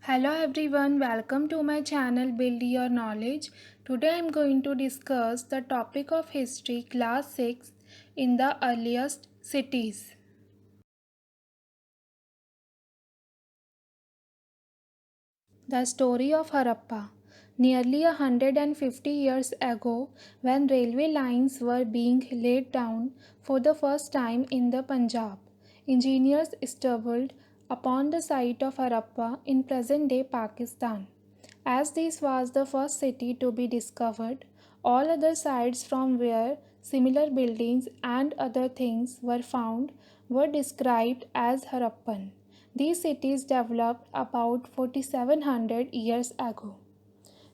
Hello everyone, welcome to my channel Build Your Knowledge. Today I am going to discuss the topic of history class 6 in the earliest cities. The story of Harappa. Nearly 150 years ago, when railway lines were being laid down for the first time in the Punjab, engineers stumbled upon the site of Harappa in present day Pakistan. As this was the first city to be discovered, all other sites from where similar buildings and other things were found were described as Harappan. These cities developed about 4700 years ago.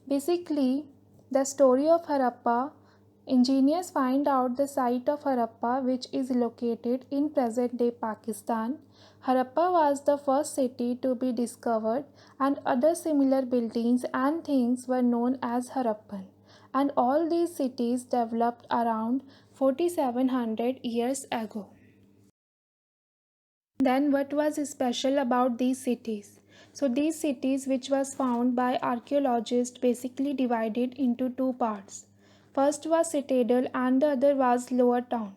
Basically, the story of Harappa, engineers find out the site of Harappa, which is located in present day Pakistan. Harappa was the first city to be discovered, and other similar buildings and things were known as Harappan. And all these cities developed around 4700 years ago. Then what was special about these cities? So these cities which was found by archaeologists basically divided into two parts. First was Citadel and the other was Lower Town.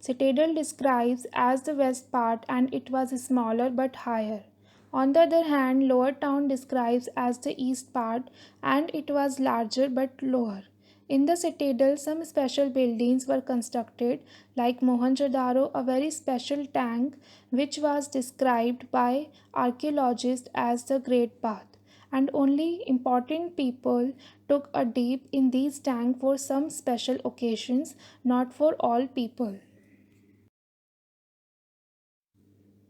Citadel describes as the west part and it was smaller but higher. On the other hand, Lower Town describes as the east part and it was larger but lower. In the citadel, some special buildings were constructed, like Mohenjo-daro, a very special tank which was described by archaeologists as the Great Bath. And only important people took a dip in these tanks for some special occasions, not for all people.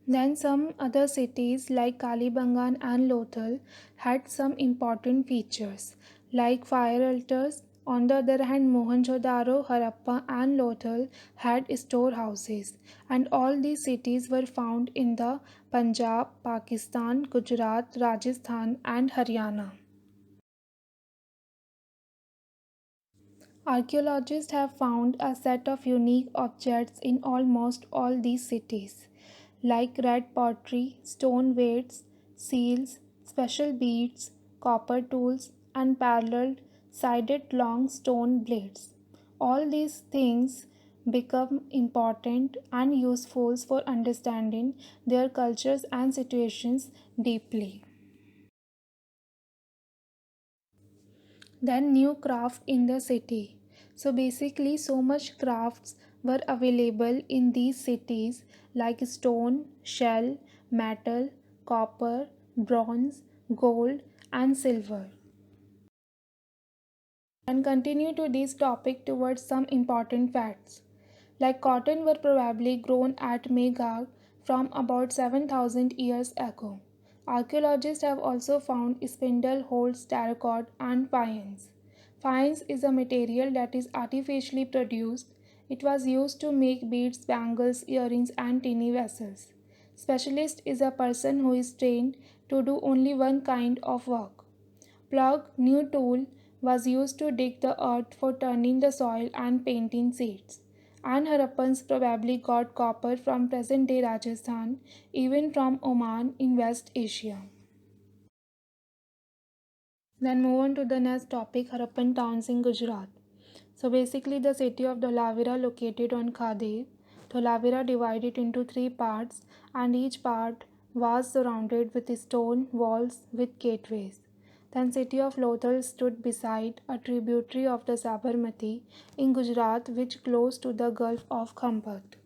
Then some other cities like Kalibangan and Lothal had some important features like fire altars. On the other hand, Mohenjo-daro, Harappa and Lothal had storehouses, and all these cities were found in the Punjab, Pakistan, Gujarat, Rajasthan and Haryana. Archaeologists have found a set of unique objects in almost all these cities, like red pottery, stone weights, seals, special beads, copper tools, and parallel sided long stone blades. All these things become important and useful for understanding their cultures and situations deeply. Then new craft in the city. So basically so much crafts were available in these cities like stone, shell, metal, copper, bronze, gold and silver. And continue to this topic towards some important facts. Like cotton were probably grown at Meghalaya from about 7,000 years ago. Archaeologists have also found spindle holes, terracotta, and faience. Faience is a material that is artificially produced. It was used to make beads, bangles, earrings, and tiny vessels. Specialist is a person who is trained to do only one kind of work. Plug, new tool, was used to dig the earth for turning the soil and painting seeds. And Harappans probably got copper from present day Rajasthan, even from Oman in West Asia. Then move on to the next topic, Harappan towns in Gujarat. So basically the city of Dholavira located on Khadev. Dholavira divided into three parts and each part was surrounded with stone walls with gateways. Then city of Lothal stood beside a tributary of the Sabarmati in Gujarat which close to the Gulf of Khambat.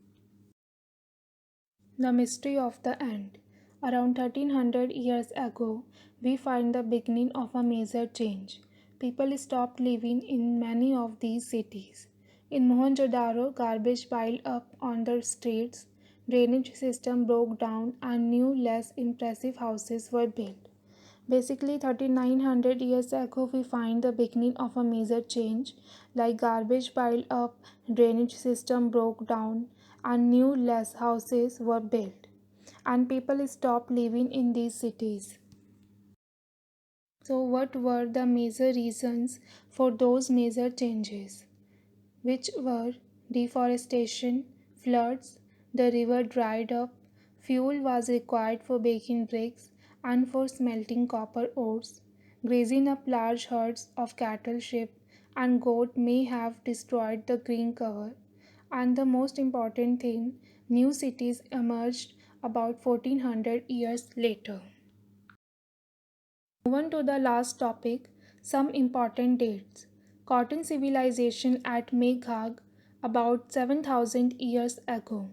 The mystery of the end. Around 1300 years ago, we find the beginning of a major change. People stopped living in many of these cities. In Mohenjo-daro, garbage piled up on the streets, drainage system broke down, and new, less impressive houses were built. Basically, 3900 years ago, we find the beginning of a major change, like garbage piled up, drainage system broke down, and new less houses were built, and people stopped living in these cities. So, what were the major reasons for those major changes? Which were deforestation, floods, the river dried up, fuel was required for baking bricks, and for smelting copper ores. Grazing up large herds of cattle, sheep, and goat may have destroyed the green cover. And the most important thing, new cities emerged about 1400 years later. Move on to the last topic, some important dates. Cotton civilization at Meghag about 7000 years ago.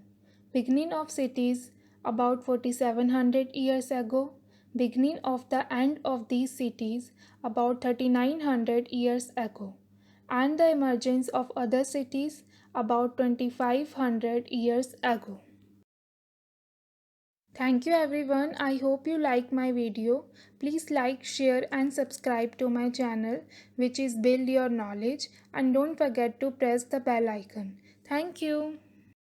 Beginning of cities about 4700 years ago. Beginning of the end of these cities about 3900 years ago. And the emergence of other cities about 2500 years ago. Thank you everyone. I hope you like my video. Please like, share and subscribe to my channel, which is Build Your Knowledge, and don't forget to press the bell icon. Thank you.